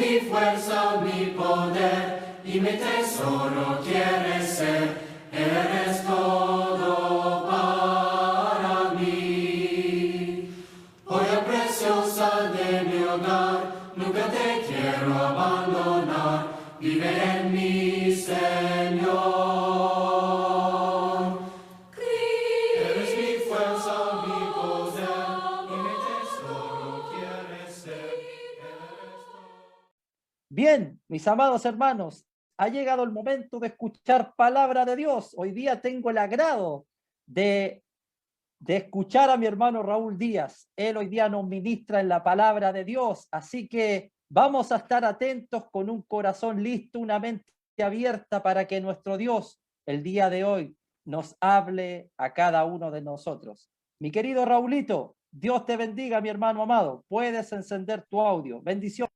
mi fuerza, mi poder, y mi tesoro quieres ser. Eres todo para mí. Joya preciosa de mi hogar, nunca te quiero abandonar. Vive en mí, Señor. Eres mi fuerza, mi poder, y mi tesoro quieres ser. Bien, mis amados hermanos, ha llegado el momento de escuchar palabra de Dios. Hoy día tengo el agrado de escuchar a mi hermano Raúl Díaz. Él hoy día nos ministra en la palabra de Dios, así que vamos a estar atentos con un corazón listo, una mente abierta para que nuestro Dios el día de hoy nos hable a cada uno de nosotros. Mi querido Raulito, Dios te bendiga, mi hermano amado. Puedes encender tu audio. Bendición.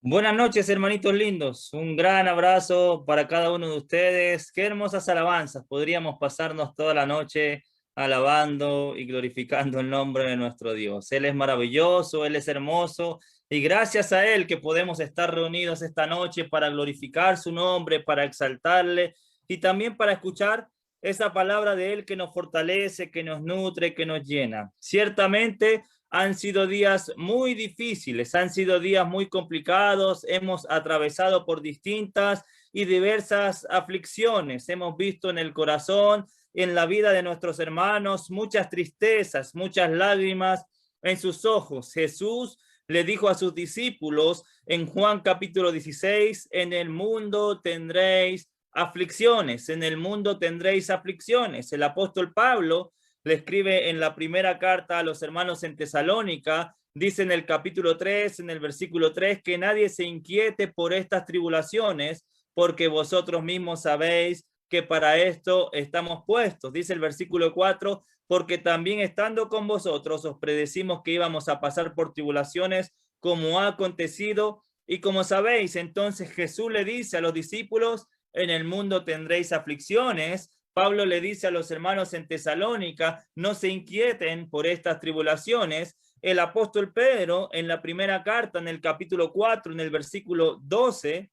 Buenas noches, hermanitos lindos. Un gran abrazo para cada uno de ustedes. Qué hermosas alabanzas. Podríamos pasarnos toda la noche alabando y glorificando el nombre de nuestro Dios. Él es maravilloso, Él es hermoso, y gracias a Él que podemos estar reunidos esta noche para glorificar su nombre, para exaltarle y también para escuchar esa palabra de Él que nos fortalece, que nos nutre, que nos llena. Ciertamente han sido días muy difíciles, han sido días muy complicados, hemos atravesado por distintas y diversas aflicciones, hemos visto en el corazón, en la vida de nuestros hermanos, muchas tristezas, muchas lágrimas en sus ojos. Jesús le dijo a sus discípulos en Juan capítulo 16, en el mundo tendréis aflicciones, en el mundo tendréis aflicciones. El apóstol Pablo le escribe en la primera carta a los hermanos en Tesalónica, dice en el capítulo 3, en el versículo 3, que nadie se inquiete por estas tribulaciones, porque vosotros mismos sabéis que para esto estamos puestos. Dice el versículo 4, porque también estando con vosotros os predecimos que íbamos a pasar por tribulaciones como ha acontecido y como sabéis. Entonces Jesús le dice a los discípulos, en el mundo tendréis aflicciones. Pablo le dice a los hermanos en Tesalónica, no se inquieten por estas tribulaciones. El apóstol Pedro, en la primera carta, en el capítulo 4, en el versículo 12,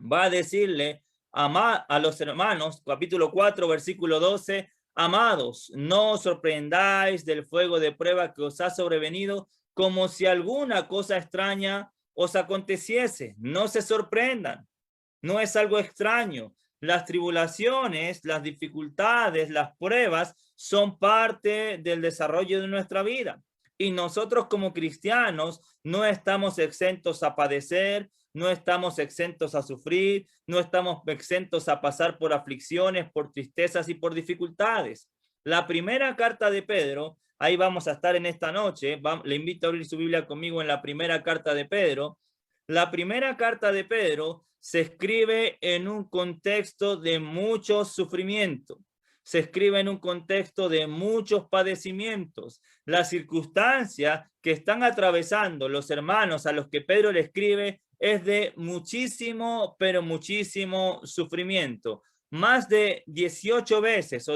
va a decirle a los hermanos, capítulo 4, versículo 12, amados, no os sorprendáis del fuego de prueba que os ha sobrevenido, como si alguna cosa extraña os aconteciese. No se sorprendan, no es algo extraño. Las tribulaciones, las dificultades, las pruebas son parte del desarrollo de nuestra vida. Y nosotros como cristianos no estamos exentos a padecer, no estamos exentos a sufrir, no estamos exentos a pasar por aflicciones, por tristezas y por dificultades. La primera carta de Pedro, ahí vamos a estar en esta noche, le invito a abrir su Biblia conmigo en la primera carta de Pedro. La primera carta de Pedro se escribe en un contexto de mucho sufrimiento, se escribe en un contexto de muchos padecimientos. La circunstancia que están atravesando los hermanos a los que Pedro le escribe es de muchísimo, pero muchísimo sufrimiento. Más de 18 veces,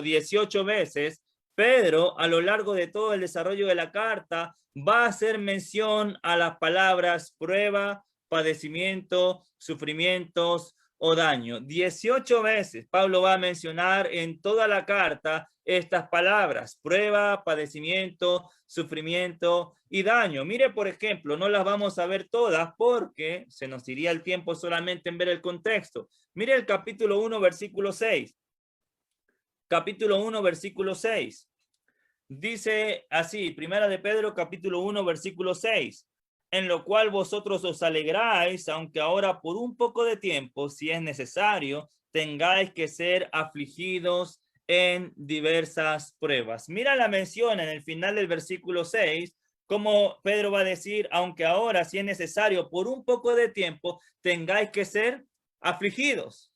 Pedro, a lo largo de todo el desarrollo de la carta, va a hacer mención a las palabras prueba, padecimiento, sufrimientos o daño. 18 veces Pablo va a mencionar en toda la carta estas palabras: prueba, padecimiento, sufrimiento y daño. Mire, por ejemplo, no las vamos a ver todas porque se nos iría el tiempo solamente en ver el contexto. Mire el capítulo 1, versículo 6. Capítulo 1, versículo 6. Dice así, Primera de Pedro, capítulo 1, versículo 6. En lo cual vosotros os alegráis, aunque ahora por un poco de tiempo, si es necesario, tengáis que ser afligidos en diversas pruebas. Mira la mención en el final del versículo 6, como Pedro va a decir, aunque ahora, si es necesario, por un poco de tiempo, tengáis que ser afligidos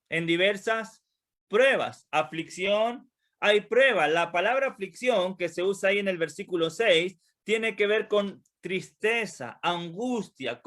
en diversas pruebas. Aflicción, hay prueba. La palabra aflicción que se usa ahí en el versículo 6 tiene que ver con tristeza, angustia,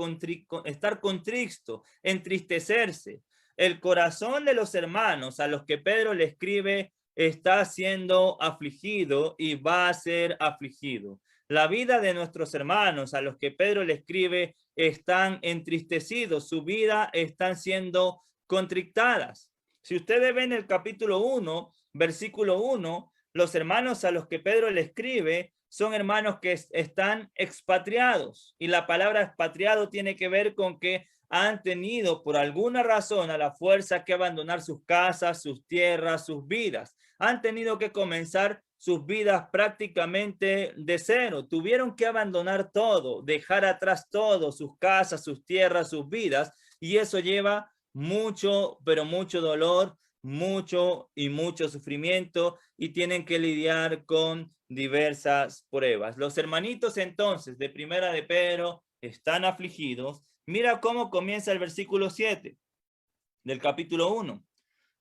estar contristo, entristecerse. El corazón de los hermanos a los que Pedro le escribe está siendo afligido y va a ser afligido. La vida de nuestros hermanos a los que Pedro le escribe están entristecidos, su vida están siendo contrictadas. Si ustedes ven el capítulo 1, versículo 1, los hermanos a los que Pedro le escribe son hermanos que están expatriados, y la palabra expatriado tiene que ver con que han tenido por alguna razón a la fuerza que abandonar sus casas, sus tierras, sus vidas. Han tenido que comenzar sus vidas prácticamente de cero. Tuvieron que abandonar todo, dejar atrás todo, sus casas, sus tierras, sus vidas, y eso lleva mucho, pero mucho dolor, mucho sufrimiento, y tienen que lidiar con diversas pruebas. Los hermanitos entonces de Primera de Pedro están afligidos. Mira cómo comienza el versículo 7 del capítulo 1.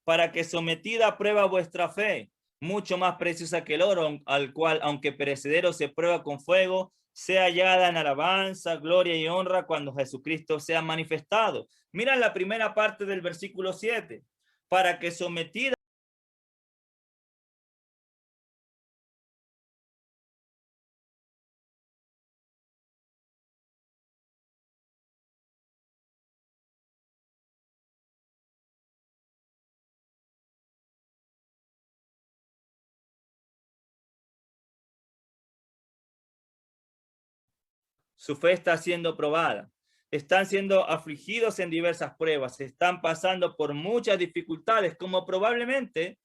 Para que sometida a prueba vuestra fe, mucho más preciosa que el oro, al cual, aunque perecedero, se prueba con fuego, sea hallada en alabanza, gloria y honra cuando Jesucristo sea manifestado. Mira la primera parte del versículo 7. Para que sometida su fe está siendo probada. Están siendo afligidos en diversas pruebas, están pasando por muchas dificultades, como probablemente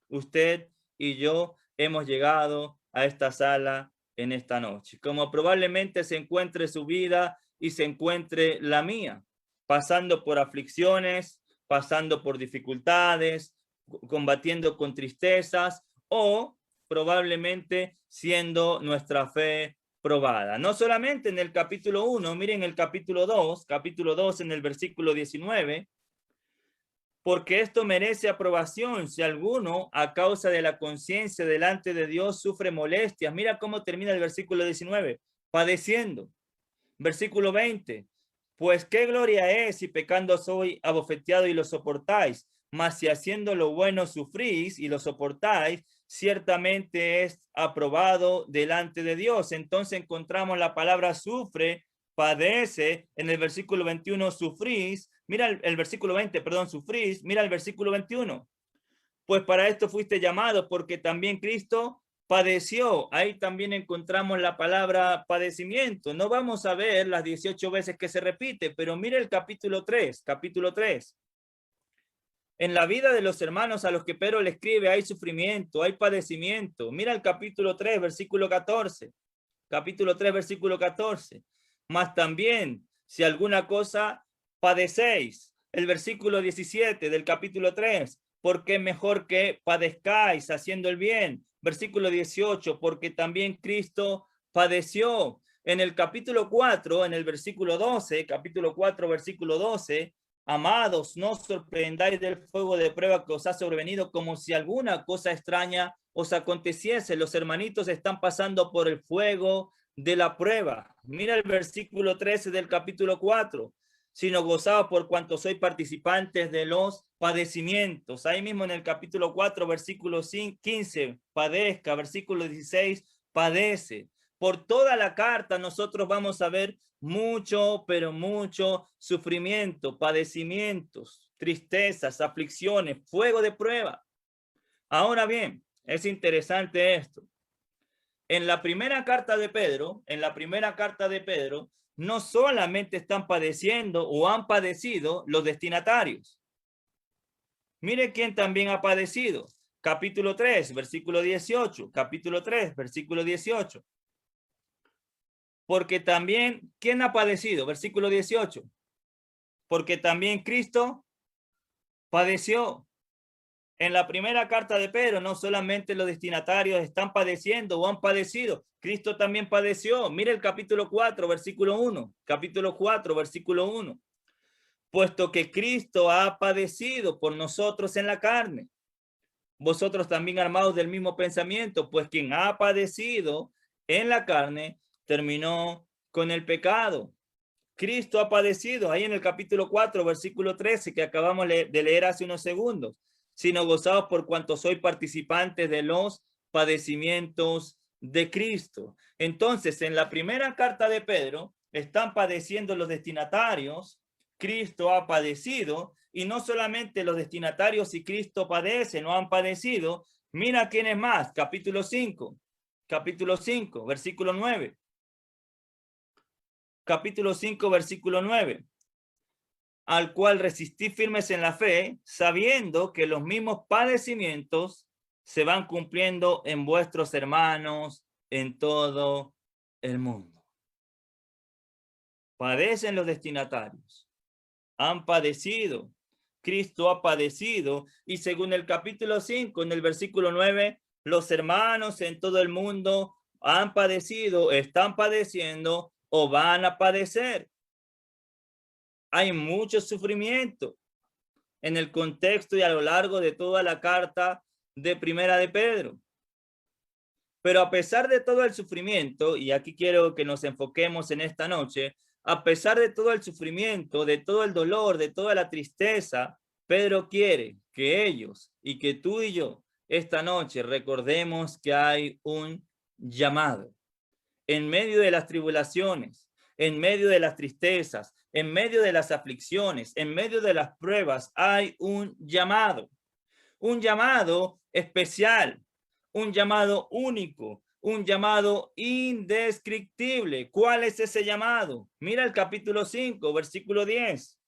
usted y yo hemos llegado a esta sala en esta noche, como probablemente se encuentre su vida y se encuentre la mía, pasando por aflicciones, pasando por dificultades, combatiendo con tristezas, o probablemente siendo nuestra fe probada. No solamente en el capítulo 1, miren el capítulo 2 en el versículo 19, porque esto merece aprobación si alguno a causa de la conciencia delante de Dios sufre molestias. Mira cómo termina el versículo 19, padeciendo. Versículo 20, pues qué gloria es si pecando soy abofeteado y lo soportáis, mas si haciendo lo bueno sufrís y lo soportáis, ciertamente es aprobado delante de Dios. Entonces encontramos la palabra sufre, padece, en el versículo 21 sufrís, mira el versículo 20, perdón, sufrís, mira el versículo 21. Pues para esto fuiste llamado, porque también Cristo padeció. Ahí también encontramos la palabra padecimiento. No vamos a ver las 18 veces que se repite, pero mira el capítulo 3, En la vida de los hermanos a los que Pedro le escribe hay sufrimiento, hay padecimiento. Mira el capítulo 3, versículo 14. Capítulo 3, versículo 14. Mas también, si alguna cosa padecéis, el versículo 17 del capítulo 3, porque es mejor que padezcáis haciendo el bien. Versículo 18, porque también Cristo padeció. En el capítulo 4, en el versículo 12, capítulo 4, versículo 12, amados, no os sorprendáis del fuego de prueba que os ha sobrevenido como si alguna cosa extraña os aconteciese. Los hermanitos están pasando por el fuego de la prueba. Mira el versículo 13 del capítulo 4. Sino gozaos por cuanto sois participantes de los padecimientos. Ahí mismo en el capítulo 4, versículo 15, padezca. Versículo 16, padece. Por toda la carta nosotros vamos a ver mucho, pero mucho sufrimiento, padecimientos, tristezas, aflicciones, fuego de prueba. Ahora bien, es interesante esto. En la primera carta de Pedro, no solamente están padeciendo o han padecido los destinatarios. Mire quién también ha padecido. Capítulo 3, versículo 18. Capítulo 3, versículo 18. Porque también, ¿quién ha padecido? Versículo 18. Porque también Cristo padeció. En la primera carta de Pedro, no solamente los destinatarios están padeciendo o han padecido, Cristo también padeció. Mire el capítulo 4, versículo 1. Capítulo 4, versículo 1. Puesto que Cristo ha padecido por nosotros en la carne, vosotros también armados del mismo pensamiento, pues quien ha padecido en la carne terminó con el pecado. Cristo ha padecido, ahí en el capítulo 4, versículo 13, que acabamos de leer hace unos segundos, sino gozaos por cuanto sois participantes de los padecimientos de Cristo. Entonces, en la primera carta de Pedro, están padeciendo los destinatarios, Cristo ha padecido, y no solamente los destinatarios y Cristo padecen o han padecido, mira quién es más, capítulo 5, versículo 9. Capítulo 5, versículo 9. Al cual resistí firmes en la fe, sabiendo que los mismos padecimientos se van cumpliendo en vuestros hermanos en todo el mundo. Padecen los destinatarios, han padecido, Cristo ha padecido, y según el capítulo 5, en el versículo 9, los hermanos en todo el mundo han padecido, están padeciendo o van a padecer. Hay mucho sufrimiento en el contexto y a lo largo de toda la carta de Primera de Pedro. Pero a pesar de todo el sufrimiento, y aquí quiero que nos enfoquemos en esta noche, a pesar de todo el sufrimiento, de todo el dolor, de toda la tristeza, Pedro quiere que ellos y que tú y yo esta noche recordemos que hay un llamado. En medio de las tribulaciones, en medio de las tristezas, en medio de las aflicciones, en medio de las pruebas, hay un llamado especial, un llamado único, un llamado indescriptible. ¿Cuál es ese llamado? Mira el capítulo 5, versículo 10.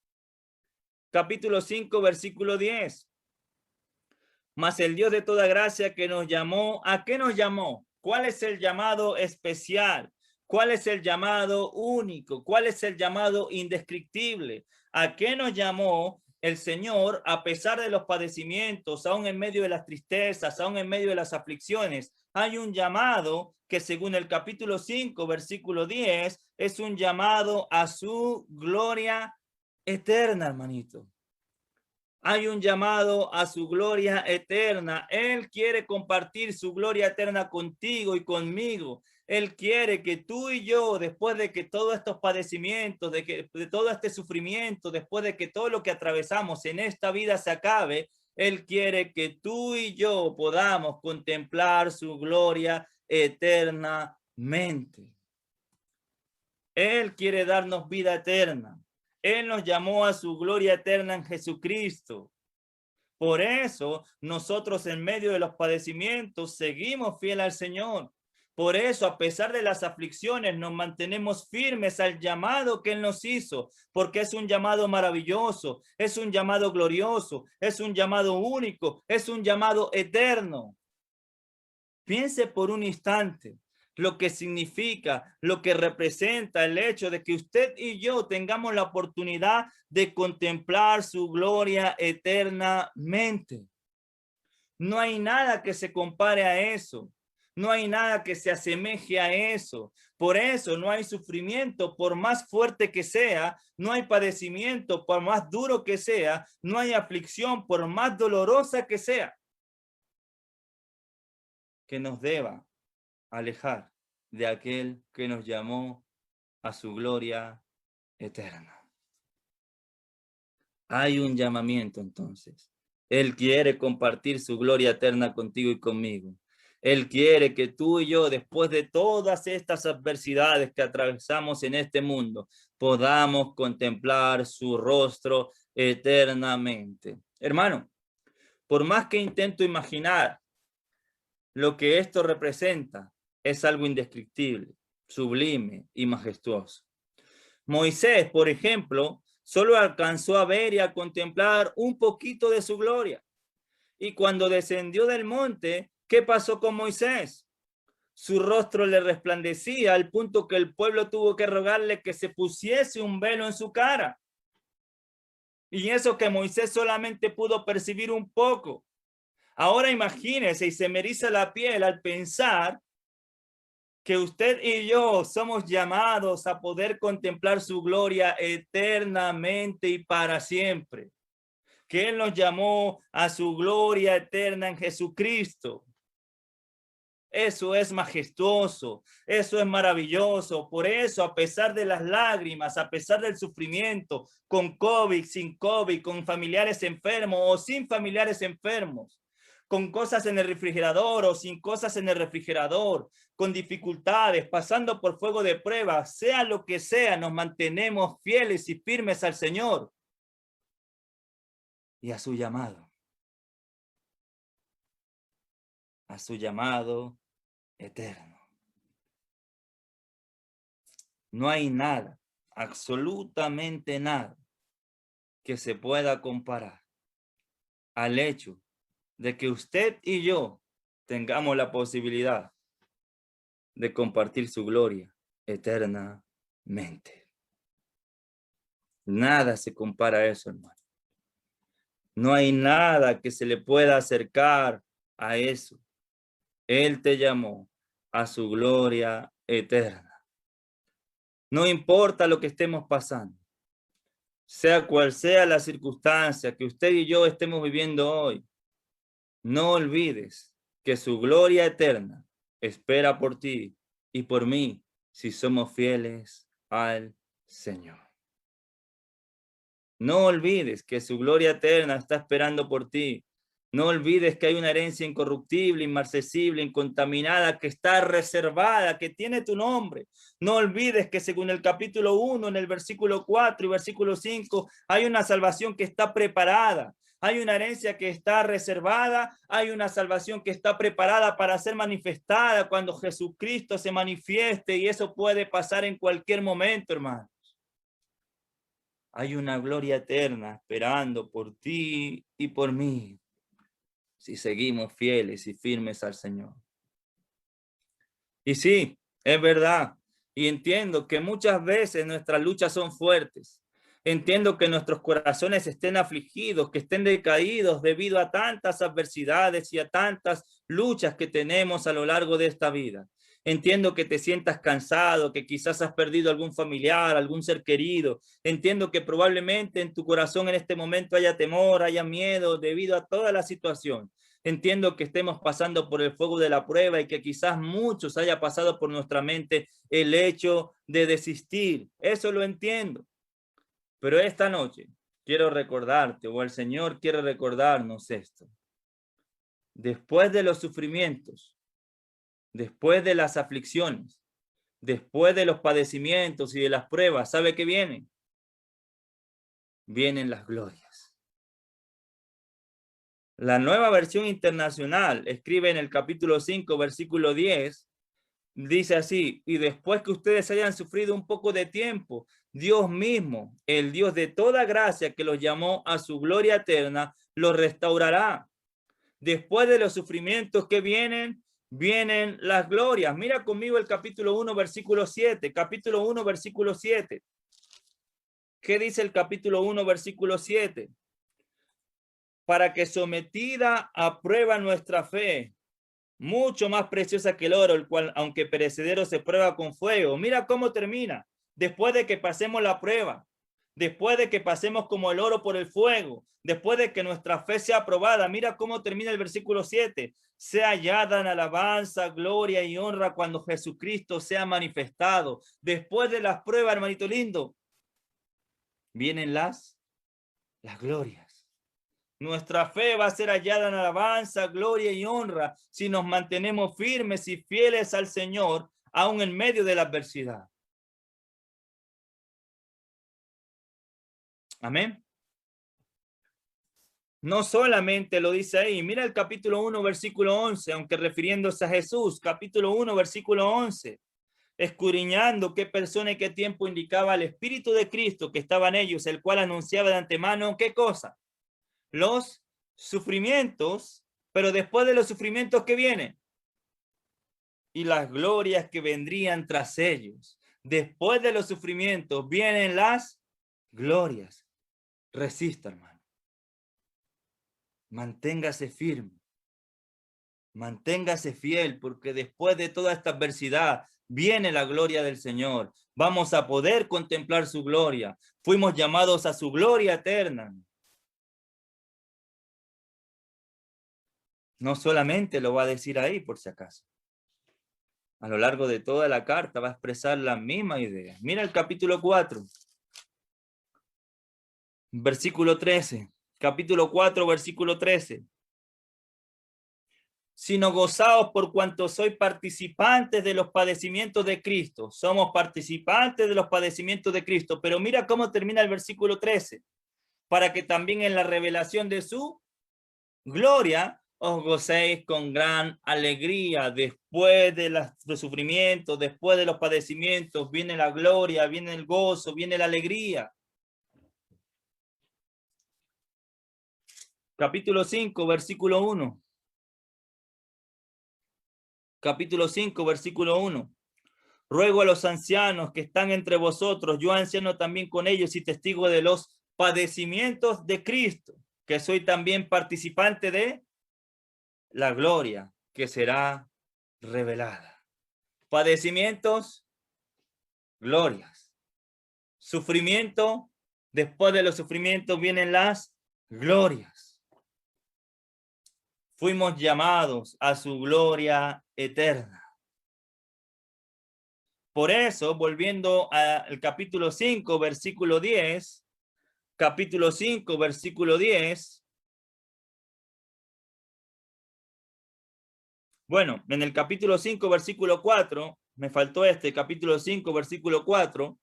Capítulo 5, versículo 10. Mas el Dios de toda gracia que nos llamó, ¿a qué nos llamó? ¿Cuál es el llamado especial? ¿Cuál es el llamado único? ¿Cuál es el llamado indescriptible? ¿A qué nos llamó el Señor a pesar de los padecimientos, aún en medio de las tristezas, aún en medio de las aflicciones? Hay un llamado que según el capítulo 5, versículo 10, es un llamado a su gloria eterna, hermanito. Hay un llamado a su gloria eterna. Él quiere compartir su gloria eterna contigo y conmigo. Él quiere que tú y yo, después de que todos estos padecimientos, de todo este sufrimiento, después de que todo lo que atravesamos en esta vida se acabe, Él quiere que tú y yo podamos contemplar su gloria eternamente. Él quiere darnos vida eterna. Él nos llamó a su gloria eterna en Jesucristo. Por eso nosotros en medio de los padecimientos seguimos fiel al Señor. Por eso, a pesar de las aflicciones, nos mantenemos firmes al llamado que Él nos hizo, porque es un llamado maravilloso, es un llamado glorioso, es un llamado único, es un llamado eterno. Piense por un instante lo que significa, lo que representa el hecho de que usted y yo tengamos la oportunidad de contemplar su gloria eternamente. No hay nada que se compare a eso. No hay nada que se asemeje a eso. Por eso no hay sufrimiento, por más fuerte que sea, no hay padecimiento, por más duro que sea, no hay aflicción, por más dolorosa que sea, que nos deba alejar de aquel que nos llamó a su gloria eterna. Hay un llamamiento entonces. Él quiere compartir su gloria eterna contigo y conmigo. Él quiere que tú y yo, después de todas estas adversidades que atravesamos en este mundo, podamos contemplar su rostro eternamente. Hermano, por más que intento imaginar lo que esto representa, es algo indescriptible, sublime y majestuoso. Moisés, por ejemplo, solo alcanzó a ver y a contemplar un poquito de su gloria. Y cuando descendió del monte, ¿qué pasó con Moisés? Su rostro le resplandecía al punto que el pueblo tuvo que rogarle que se pusiese un velo en su cara. Y eso que Moisés solamente pudo percibir un poco. Ahora imagínese y se me eriza la piel al pensar que usted y yo somos llamados a poder contemplar su gloria eternamente y para siempre. Que Él nos llamó a su gloria eterna en Jesucristo. Eso es majestuoso, eso es maravilloso. Por eso, a pesar de las lágrimas, a pesar del sufrimiento, con COVID, sin COVID, con familiares enfermos o sin familiares enfermos, con cosas en el refrigerador o sin cosas en el refrigerador, con dificultades, pasando por fuego de prueba, sea lo que sea, nos mantenemos fieles y firmes al Señor y a su llamado eterno. No hay nada, absolutamente nada, que se pueda comparar al hecho de que usted y yo tengamos la posibilidad de compartir su gloria eternamente. Nada se compara a eso, hermano. No hay nada que se le pueda acercar a eso. Él te llamó a su gloria eterna. No importa lo que estemos pasando, sea cual sea la circunstancia que usted y yo estemos viviendo hoy, no olvides que su gloria eterna espera por ti y por mí si somos fieles al Señor. No olvides que su gloria eterna está esperando por ti. No olvides que hay una herencia incorruptible, inmarcesible, incontaminada, que está reservada, que tiene tu nombre. No olvides que según el capítulo 1, en el versículo 4 y versículo 5, hay una salvación que está preparada. Hay una herencia que está reservada, hay una salvación que está preparada para ser manifestada cuando Jesucristo se manifieste, y eso puede pasar en cualquier momento, hermano. Hay una gloria eterna esperando por ti y por mí, si seguimos fieles y firmes al Señor. Y sí, es verdad, y entiendo que muchas veces nuestras luchas son fuertes. Entiendo que nuestros corazones estén afligidos, que estén decaídos debido a tantas adversidades y a tantas luchas que tenemos a lo largo de esta vida. Entiendo que te sientas cansado, que quizás has perdido algún familiar, algún ser querido. Entiendo que probablemente en tu corazón en este momento haya temor, haya miedo debido a toda la situación. Entiendo que estemos pasando por el fuego de la prueba y que quizás muchos haya pasado por nuestra mente el hecho de desistir. Eso lo entiendo. Pero esta noche quiero recordarte, o el Señor quiere recordarnos esto. Después de los sufrimientos, después de las aflicciones, después de los padecimientos y de las pruebas, ¿sabe qué vienen? Vienen las glorias. La Nueva Versión Internacional escribe en el capítulo 5, versículo 10, dice así: y después que ustedes hayan sufrido un poco de tiempo, Dios mismo, el Dios de toda gracia que los llamó a su gloria eterna, los restaurará. Después de los sufrimientos que vienen las glorias. Mira conmigo el capítulo 1, versículo 7. Capítulo 1, versículo 7. ¿Qué dice el capítulo 1, versículo 7? Para que sometida a prueba nuestra fe, mucho más preciosa que el oro, el cual, aunque perecedero, se prueba con fuego. Mira cómo termina. Después de que pasemos la prueba, después de que pasemos como el oro por el fuego, después de que nuestra fe sea aprobada, mira cómo termina el versículo 7. Sea hallada en alabanza, gloria y honra cuando Jesucristo sea manifestado. Después de las pruebas, hermanito lindo, vienen las glorias. Nuestra fe va a ser hallada en alabanza, gloria y honra si nos mantenemos firmes y fieles al Señor, aún en medio de la adversidad. Amén. No solamente lo dice ahí, mira el capítulo 1, versículo 11, aunque refiriéndose a Jesús, capítulo 1, versículo 11, escudriñando qué persona y qué tiempo indicaba el Espíritu de Cristo que estaba en ellos, el cual anunciaba de antemano, ¿qué cosa? Los sufrimientos, pero después de los sufrimientos que vienen y las glorias que vendrían tras ellos. Después de los sufrimientos vienen las glorias. Resista, hermano. Manténgase firme. Manténgase fiel, porque después de toda esta adversidad viene la gloria del Señor. Vamos a poder contemplar su gloria. Fuimos llamados a su gloria eterna. No solamente lo va a decir ahí, por si acaso. A lo largo de toda la carta va a expresar la misma idea. Mira el capítulo 4, versículo 13. Capítulo 4, versículo 13. sino gozaos por cuanto sois participantes de los padecimientos de Cristo. Somos participantes de los padecimientos de Cristo. Pero mira cómo termina el versículo 13. Para que también en la revelación de su gloria os gocéis con gran alegría. Después de los sufrimientos, después de los padecimientos, viene la gloria, viene el gozo, viene la alegría. Capítulo 5, versículo 1. Capítulo 5, versículo 1. Ruego a los ancianos que están entre vosotros, yo anciano también con ellos y testigo de los padecimientos de Cristo, que soy también participante de la gloria que será revelada. Padecimientos, glorias. Sufrimiento, después de los sufrimientos vienen las glorias. Fuimos llamados a su gloria eterna. Por eso, volviendo al capítulo 5, versículo 10, capítulo 5, versículo 10. Bueno, en el capítulo 5, versículo 4, me faltó capítulo 5, versículo 4.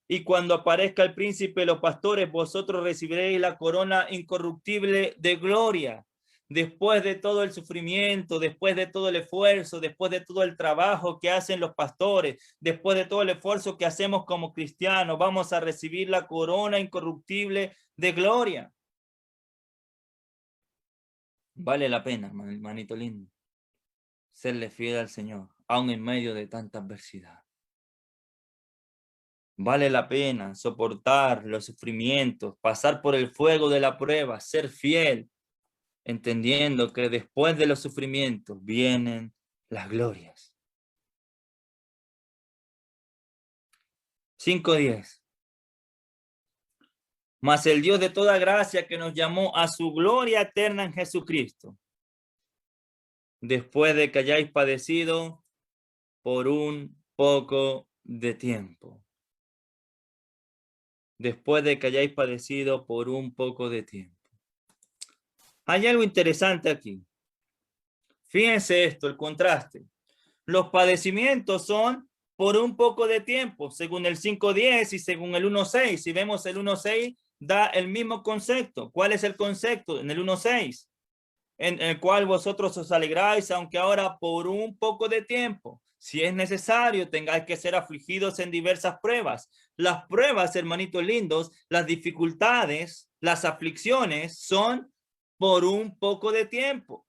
Y cuando aparezca el príncipe de los pastores, vosotros recibiréis la corona incorruptible de gloria. Después de todo el sufrimiento, después de todo el esfuerzo, después de todo el trabajo que hacen los pastores, después de todo el esfuerzo que hacemos como cristianos, vamos a recibir la corona incorruptible de gloria. Vale la pena, hermanito lindo, serle fiel al Señor, aun en medio de tanta adversidad. Vale la pena soportar los sufrimientos, pasar por el fuego de la prueba, ser fiel, entendiendo que después de los sufrimientos vienen las glorias. 5:10. Mas el Dios de toda gracia que nos llamó a su gloria eterna en Jesucristo, después de que hayáis padecido por un poco de tiempo. Después de que hayáis padecido por un poco de tiempo. Hay algo interesante aquí. Fíjense esto, el contraste. Los padecimientos son por un poco de tiempo, según el 5:10 y según el 1:6. Si vemos el 1:6, da el mismo concepto. ¿Cuál es el concepto? En el 1:6, en el cual vosotros os alegráis, aunque ahora por un poco de tiempo, si es necesario, tengáis que ser afligidos en diversas pruebas. Las pruebas, hermanitos lindos, las dificultades, las aflicciones son por un poco de tiempo.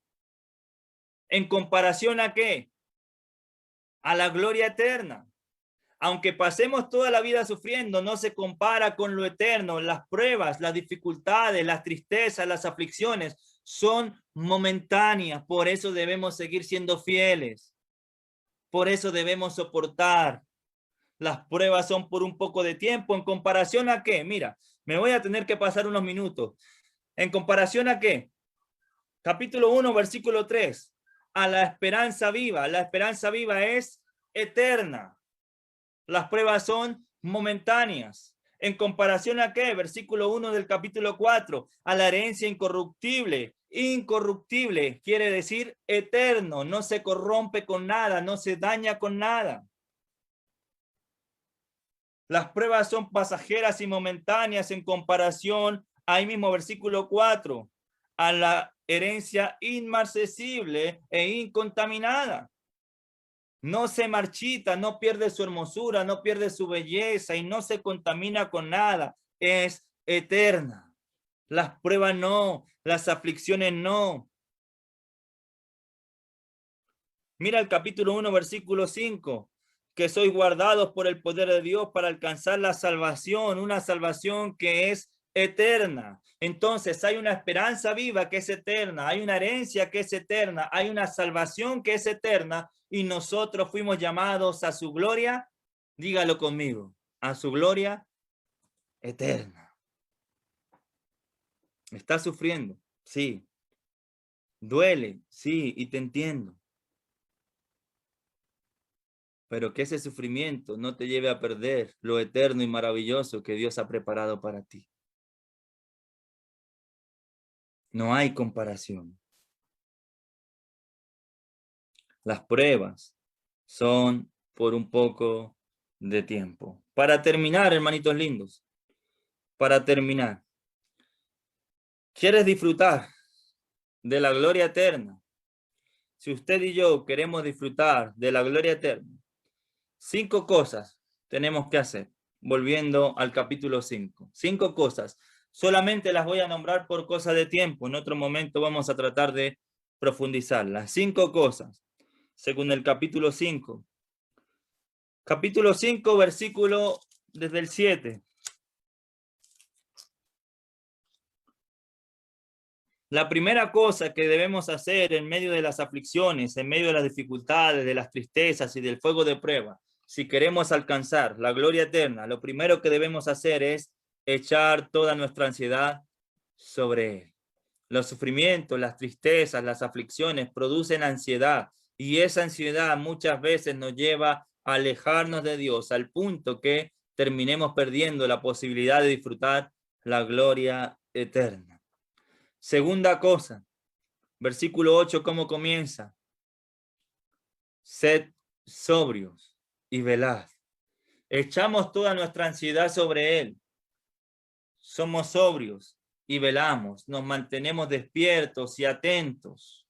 ¿En comparación a qué? A la gloria eterna. Aunque pasemos toda la vida sufriendo, no se compara con lo eterno. Las pruebas, las dificultades, las tristezas, las aflicciones son momentáneas. Por eso debemos seguir siendo fieles. Por eso debemos soportar. Las pruebas son por un poco de tiempo. ¿En comparación a qué? Mira, me voy a tener que pasar unos minutos. ¿En comparación a qué? Capítulo 1, versículo 3. A la esperanza viva. La esperanza viva es eterna. Las pruebas son momentáneas. ¿En comparación a qué? Versículo 1 del capítulo 4. A la herencia incorruptible. Incorruptible quiere decir eterno. No se corrompe con nada, no se daña con nada. Las pruebas son pasajeras y momentáneas en comparación, ahí mismo versículo 4, a la herencia inmarcesible e incontaminada. No se marchita, no pierde su hermosura, no pierde su belleza y no se contamina con nada. Es eterna. Las pruebas no, las aflicciones no. Mira el capítulo 1, versículo 5. Que sois guardados por el poder de Dios para alcanzar la salvación, una salvación que es eterna. Entonces hay una esperanza viva que es eterna, hay una herencia que es eterna, hay una salvación que es eterna y nosotros fuimos llamados a su gloria, dígalo conmigo, a su gloria eterna. ¿Estás sufriendo? Sí. ¿Duele? Sí, y te entiendo. Pero que ese sufrimiento no te lleve a perder lo eterno y maravilloso que Dios ha preparado para ti. No hay comparación. Las pruebas son por un poco de tiempo. Para terminar, hermanitos lindos, para terminar, ¿quieres disfrutar de la gloria eterna? Si usted y yo queremos disfrutar de la gloria eterna, 5 cosas tenemos que hacer. Volviendo al capítulo 5. 5 cosas. Solamente las voy a nombrar por cosa de tiempo. En otro momento vamos a tratar de profundizarlas. 5 cosas, según el capítulo 5. Capítulo 5, versículo desde el 7. La primera cosa que debemos hacer en medio de las aflicciones, en medio de las dificultades, de las tristezas y del fuego de prueba, si queremos alcanzar la gloria eterna, lo primero que debemos hacer es echar toda nuestra ansiedad sobre Él. Los sufrimientos, las tristezas, las aflicciones producen ansiedad, y esa ansiedad muchas veces nos lleva a alejarnos de Dios al punto que terminemos perdiendo la posibilidad de disfrutar la gloria eterna. Segunda cosa, versículo 8, ¿cómo comienza? Sed sobrios y velad. Echamos toda nuestra ansiedad sobre Él. Somos sobrios y velamos. Nos mantenemos despiertos y atentos.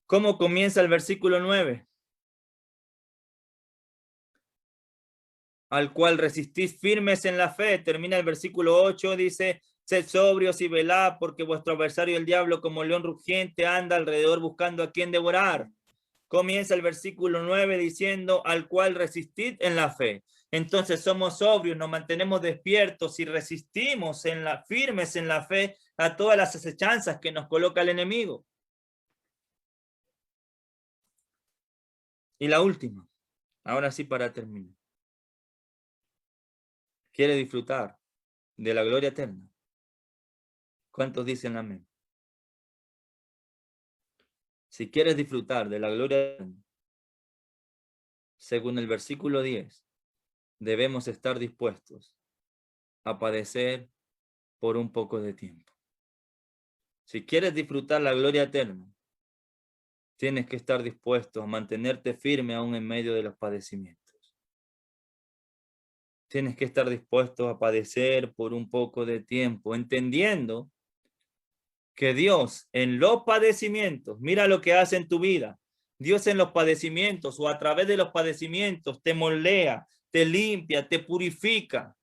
¿Cómo comienza el versículo 9? Al cual resistís firmes en la fe. Termina el versículo 8, dice: sed sobrios y velad, porque vuestro adversario el diablo, como león rugiente, anda alrededor buscando a quien devorar. Comienza el versículo 9 diciendo: al cual resistid en la fe. Entonces somos sobrios, nos mantenemos despiertos y resistimos firmes en la fe a todas las acechanzas que nos coloca el enemigo. Y la última, ahora sí para terminar. ¿Quiere disfrutar de la gloria eterna? ¿Cuántos dicen amén? Si quieres disfrutar de la gloria eterna, según el versículo 10, debemos estar dispuestos a padecer por un poco de tiempo. Si quieres disfrutar la gloria eterna, tienes que estar dispuesto a mantenerte firme aún en medio de los padecimientos. Tienes que estar dispuesto a padecer por un poco de tiempo, entendiendo que Dios en los padecimientos, mira lo que hace en tu vida. Dios en los padecimientos o a través de los padecimientos te moldea, te limpia, te purifica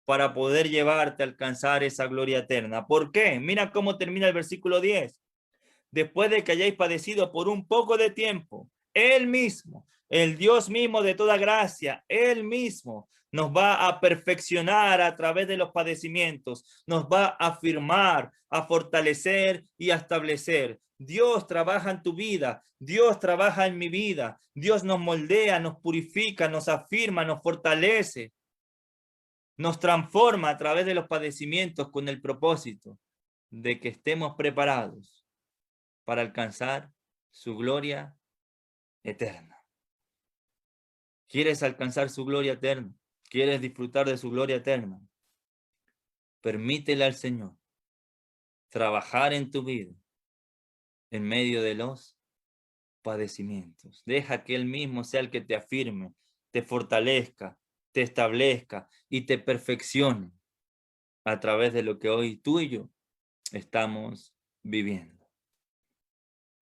para poder llevarte a alcanzar esa gloria eterna. ¿Por qué? Mira cómo termina el versículo 10. Después de que hayáis padecido por un poco de tiempo, Él mismo, el Dios mismo de toda gracia, Él mismo nos va a perfeccionar a través de los padecimientos, nos va a afirmar, a fortalecer y a establecer. Dios trabaja en tu vida, Dios trabaja en mi vida, Dios nos moldea, nos purifica, nos afirma, nos fortalece, nos transforma a través de los padecimientos con el propósito de que estemos preparados para alcanzar su gloria eterna. ¿Quieres alcanzar su gloria eterna? ¿Quieres disfrutar de su gloria eterna? Permítele al Señor trabajar en tu vida en medio de los padecimientos. Deja que Él mismo sea el que te afirme, te fortalezca, te establezca y te perfeccione a través de lo que hoy tú y yo estamos viviendo.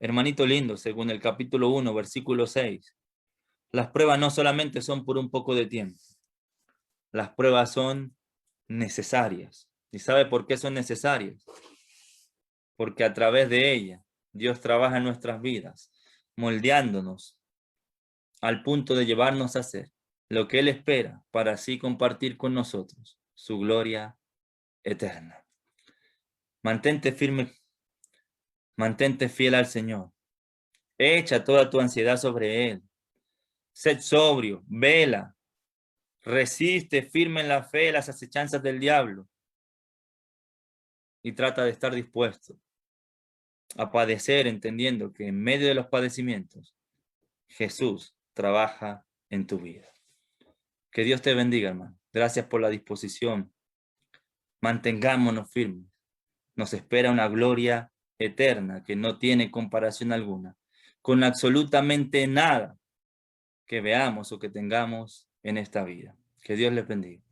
Hermanito lindo, según el capítulo 1, versículo 6, las pruebas no solamente son por un poco de tiempo, las pruebas son necesarias. ¿Y sabe por qué son necesarias? Porque a través de ellas Dios trabaja en nuestras vidas, moldeándonos al punto de llevarnos a hacer lo que Él espera para así compartir con nosotros su gloria eterna. Mantente firme, mantente fiel al Señor. Echa toda tu ansiedad sobre Él. Sed sobrio, vela, resiste firme en la fe las acechanzas del diablo y trata de estar dispuesto a padecer, entendiendo que en medio de los padecimientos Jesús trabaja en tu vida. Que Dios te bendiga, hermano. Gracias por la disposición. Mantengámonos firmes. Nos espera una gloria eterna que no tiene comparación alguna. con absolutamente nada que veamos o que tengamos en esta vida. Que Dios les bendiga.